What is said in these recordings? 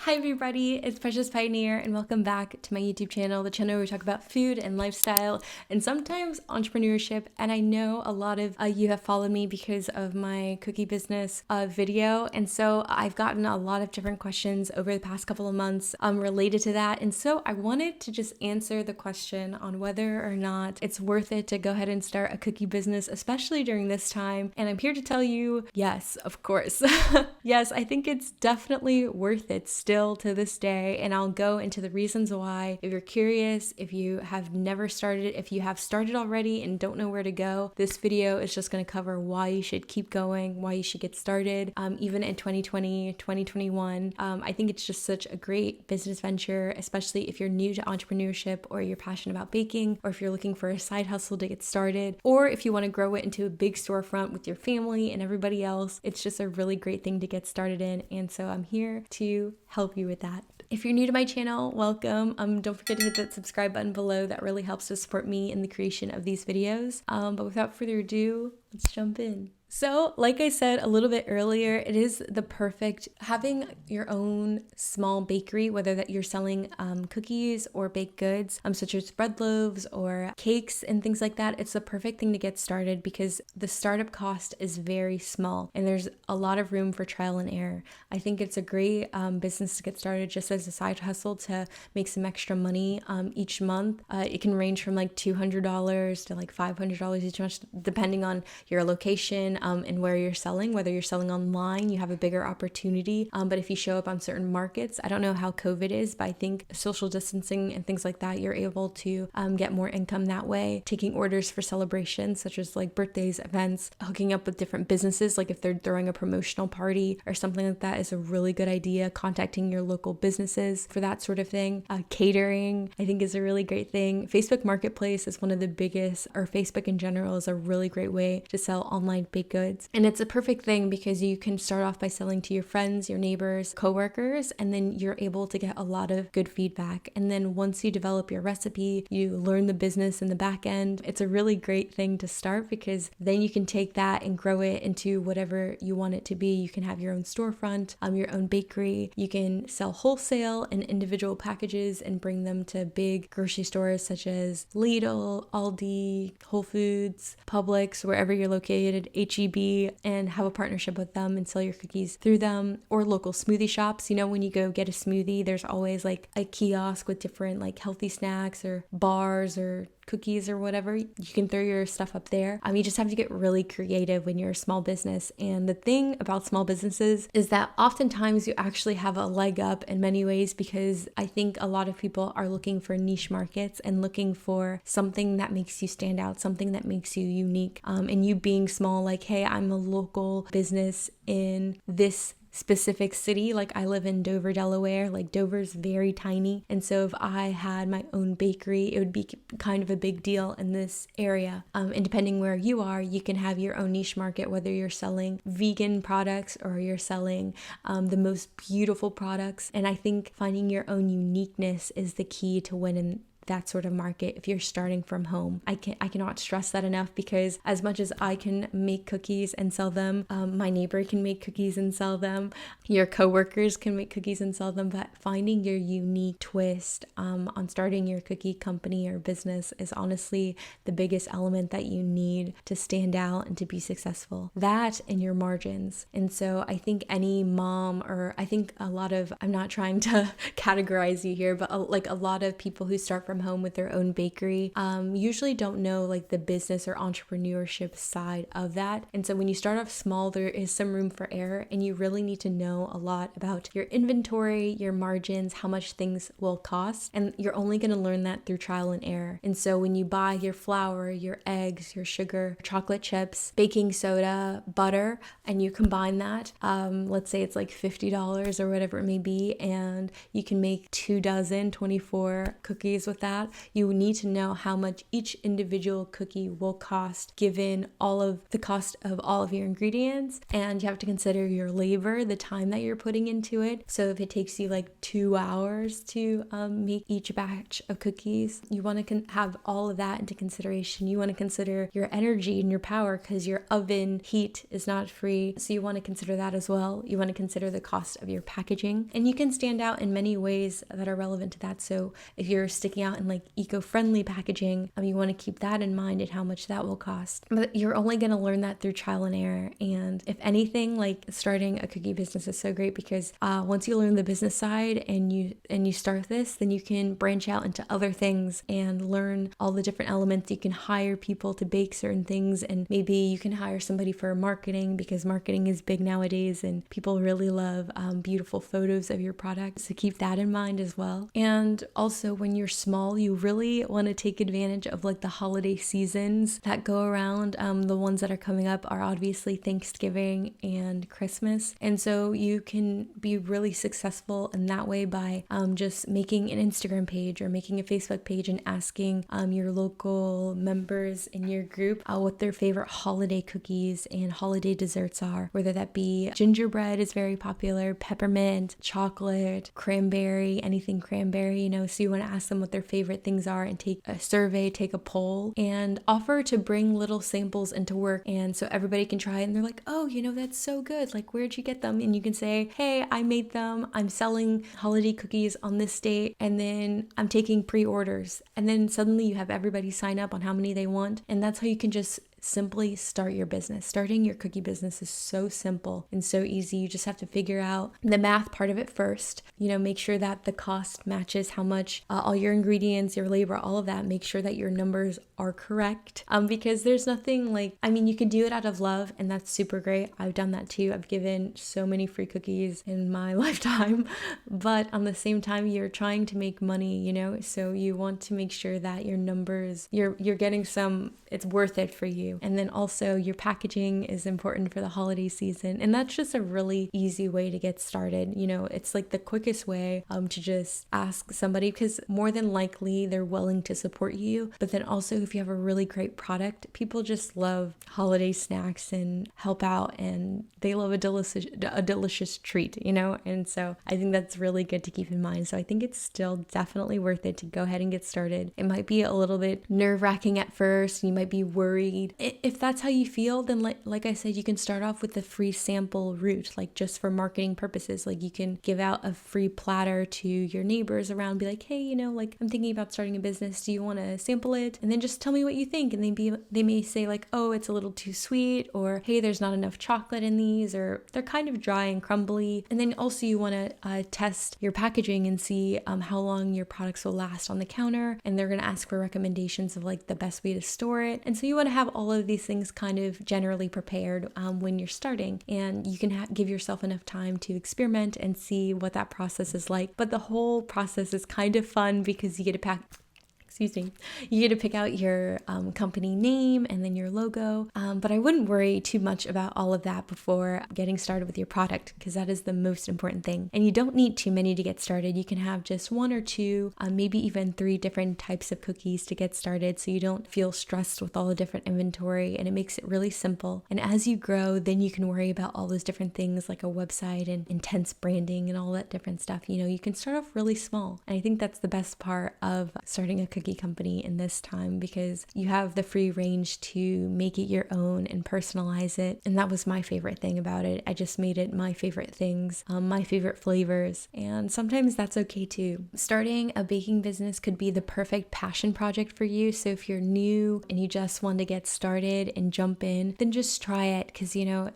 Hi everybody, it's Precious Pioneer and welcome back to my YouTube channel, the channel where we talk about food and lifestyle and sometimes entrepreneurship. And I know a lot of you have followed me because of my cookie business video. And so I've gotten a lot of different questions over the past couple of months related to that. And so I wanted to just answer the question on whether or not it's worth it to go ahead and start a cookie business, especially during this time. And I'm here to tell you, yes, of course. Yes, I think it's definitely worth it still to this day, and I'll go into the reasons why. If you're curious, if you have never started, if you have started already and don't know where to go, this video is just going to cover why you should keep going, why you should get started, even in 2020, 2021. I think it's just such a great business venture, especially if you're new to entrepreneurship or you're passionate about baking, or if you're looking for a side hustle to get started, or if you want to grow it into a big storefront with your family and everybody else. It's just a really great thing to get started in, and so I'm here to help you with that. If you're new to my channel, welcome. Don't forget to hit that subscribe button below. That really helps to support me in the creation of these videos. But without further ado, let's jump in. So, like I said a little bit earlier, it is the perfect having your own small bakery, whether that you're selling cookies or baked goods, such as bread loaves or cakes and things like that. It's the perfect thing to get started because the startup cost is very small and there's a lot of room for trial and error. I think it's a great business to get started just as a side hustle to make some extra money each month. It can range from like $200 to like $500 each month, depending on your location. And where you're selling, whether you're selling online, you have a bigger opportunity. But if you show up on certain markets, I don't know how COVID is, but I think social distancing and things like that, you're able to get more income that way. Taking orders for celebrations, such as like birthdays, events, hooking up with different businesses, like if they're throwing a promotional party or something like that is a really good idea. Contacting your local businesses for that sort of thing. Catering, I think, is a really great thing. Facebook Marketplace is one of the biggest, or Facebook in general is a really great way to sell online baked goods. And it's a perfect thing because you can start off by selling to your friends, your neighbors, coworkers, and then you're able to get a lot of good feedback. And then once you develop your recipe, you learn the business in the back end. It's a really great thing to start because then you can take that and grow it into whatever you want it to be. You can have your own storefront, your own bakery. You can sell wholesale and individual packages and bring them to big grocery stores such as Lidl, Aldi, Whole Foods, Publix, wherever you're located, HEB, and have a partnership with them and sell your cookies through them, or local smoothie shops. You know, when you go get a smoothie, there's always like a kiosk with different like healthy snacks or bars or cookies or whatever. You can throw your stuff up there. You just have to get really creative when you're a small business. And the thing about small businesses is that oftentimes you actually have a leg up in many ways, because I think a lot of people are looking for niche markets and looking for something that makes you stand out, something that makes you unique. And you being small, like, hey, I'm a local business in this specific city. Like, I live in Dover, Delaware. Like, Dover's very tiny, and so if I had my own bakery, it would be kind of a big deal in this area. And depending where you are, you can have your own niche market, whether you're selling vegan products or you're selling the most beautiful products. And I think finding your own uniqueness is the key to win in that sort of market if you're starting from home. I cannot stress that enough, because as much as I can make cookies and sell them, my neighbor can make cookies and sell them, your coworkers can make cookies and sell them, but finding your unique twist on starting your cookie company or business is honestly the biggest element that you need to stand out and to be successful. That and your margins. And so I think any mom, or I think a lot of, I'm not trying to categorize you here, but like a lot of people who start from home with their own bakery usually don't know like the business or entrepreneurship side of that. And so when you start off small, there is some room for error, and you really need to know a lot about your inventory, your margins, how much things will cost, and you're only going to learn that through trial and error. And so when you buy your flour, your eggs, your sugar, chocolate chips, baking soda, butter, and you combine that, let's say it's like $50 or whatever it may be, and you can make 24 cookies with that, you need to know how much each individual cookie will cost given all of the cost of all of your ingredients. And you have to consider your labor, the time that you're putting into it. So if it takes you like 2 hours to make each batch of cookies, you want to have all of that into consideration. You want to consider your energy and your power, because your oven heat is not free. So you want to consider that as well. You want to consider the cost of your packaging, and you can stand out in many ways that are relevant to that. So if you're sticking out in like eco-friendly packaging, you want to keep that in mind and how much that will cost. But you're only going to learn that through trial and error. And if anything, like starting a cookie business is so great because once you learn the business side and you start this, then you can branch out into other things and learn all the different elements. You can hire people to bake certain things, and maybe you can hire somebody for marketing, because marketing is big nowadays and people really love beautiful photos of your product. So keep that in mind as well. And also, when you're small, you really want to take advantage of like the holiday seasons that go around. The ones that are coming up are obviously Thanksgiving and Christmas. And so you can be really successful in that way by just making an Instagram page or making a Facebook page and asking your local members in your group what their favorite holiday cookies and holiday desserts are, whether that be gingerbread is very popular, peppermint, chocolate, cranberry, anything cranberry, so you want to ask them what their favorite things are and take a survey, take a poll, and offer to bring little samples into work. And so everybody can try it, and they're like, oh, that's so good. Like, where'd you get them? And you can say, hey, I made them. I'm selling holiday cookies on this date, and then I'm taking pre-orders. And then suddenly you have everybody sign up on how many they want. And that's how you can just simply start your business. Starting your cookie business is so simple and so easy. You just have to figure out the math part of it first. Make sure that the cost matches how much all your ingredients, your labor, all of that. Make sure that your numbers are correct. Because there's nothing like, you can do it out of love, and that's super great. I've done that too. I've given so many free cookies in my lifetime, but on the same time, you're trying to make money, so you want to make sure that your numbers, you're getting it's worth it for you. And then also your packaging is important for the holiday season. And that's just a really easy way to get started. It's like the quickest way to just ask somebody, because more than likely they're willing to support you. But then also, if you have a really great product, people just love holiday snacks and help out, and they love a delicious treat, And so I think that's really good to keep in mind. So I think it's still definitely worth it to go ahead and get started. It might be a little bit nerve-wracking at first. You might be worried. If that's how you feel, then like I said, you can start off with the free sample route, like just for marketing purposes. Like you can give out a free platter to your neighbors around, be like, hey, like I'm thinking about starting a business. Do you want to sample it? And then just tell me what you think. And they may say like, oh, it's a little too sweet, or hey, there's not enough chocolate in these, or they're kind of dry and crumbly. And then also you want to test your packaging and see how long your products will last on the counter. And they're going to ask for recommendations of like the best way to store it. And so you want to have all of these things kind of generally prepared when you're starting, and you can give yourself enough time to experiment and see what that process is like. But the whole process is kind of fun because you get to you get to pick out your company name and then your logo. But I wouldn't worry too much about all of that before getting started with your product, because that is the most important thing. And you don't need too many to get started. You can have just 1 or 2, maybe even 3 different types of cookies to get started, so you don't feel stressed with all the different inventory, and it makes it really simple. And as you grow, then you can worry about all those different things like a website and intense branding and all that different stuff. You can start off really small. And I think that's the best part of starting a cookie company in this time, because you have the free range to make it your own and personalize it. And that was my favorite thing about it. I just made it my favorite things, my favorite flavors, and sometimes that's okay too. Starting a baking business could be the perfect passion project for you. So if you're new and you just want to get started and jump in, then just try it, because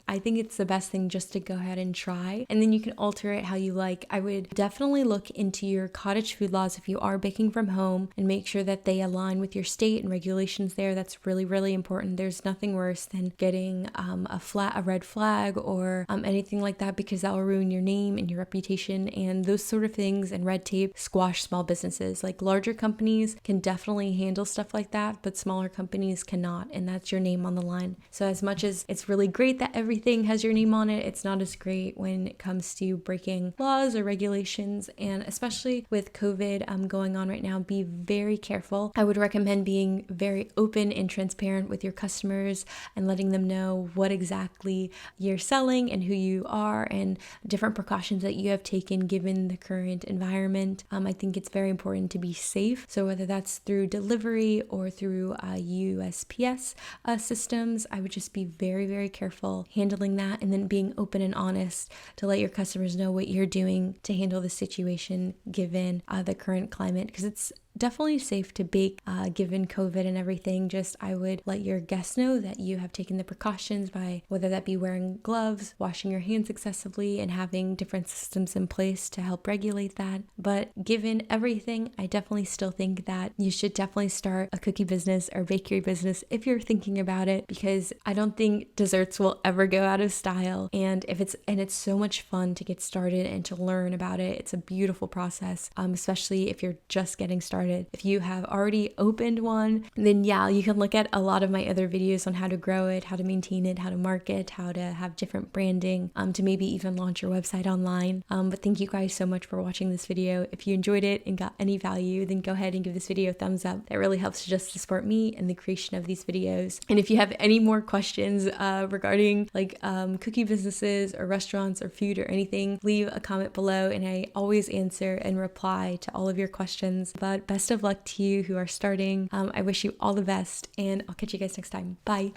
I think it's the best thing just to go ahead and try, and then you can alter it how you like. I would definitely look into your cottage food laws if you are baking from home, and make sure that they align with your state and regulations there. That's really, really important. There's nothing worse than getting a red flag or anything like that, because that will ruin your name and your reputation, and those sort of things, and red tape squash small businesses. Like, larger companies can definitely handle stuff like that, but smaller companies cannot, and that's your name on the line. So as much as it's really great that everything has your name on it, it's not as great when it comes to breaking laws or regulations. And especially with COVID going on right now, be very careful. I would recommend being very open and transparent with your customers and letting them know what exactly you're selling and who you are and different precautions that you have taken given the current environment. I think it's very important to be safe. So whether that's through delivery or through USPS systems, I would just be very, very careful handling that, and then being open and honest to let your customers know what you're doing to handle the situation given the current climate, because it's definitely safe to bake given COVID and everything. Just I would let your guests know that you have taken the precautions by whether that be wearing gloves, washing your hands excessively, and having different systems in place to help regulate that. But given everything, I definitely still think that you should definitely start a cookie business or bakery business if you're thinking about it, because I don't think desserts will ever go out of style. And it's so much fun to get started and to learn about it. It's a beautiful process, especially if you're just getting started. If you have already opened one, then yeah, you can look at a lot of my other videos on how to grow it, how to maintain it, how to market, how to have different branding, to maybe even launch your website online. But thank you guys so much for watching this video. If you enjoyed it and got any value, then go ahead and give this video a thumbs up. That really helps just to support me and the creation of these videos. And if you have any more questions regarding like cookie businesses or restaurants or food or anything, leave a comment below, and I always answer and reply to all of your questions. But best of luck to you who are starting. I wish you all the best, and I'll catch you guys next time. Bye.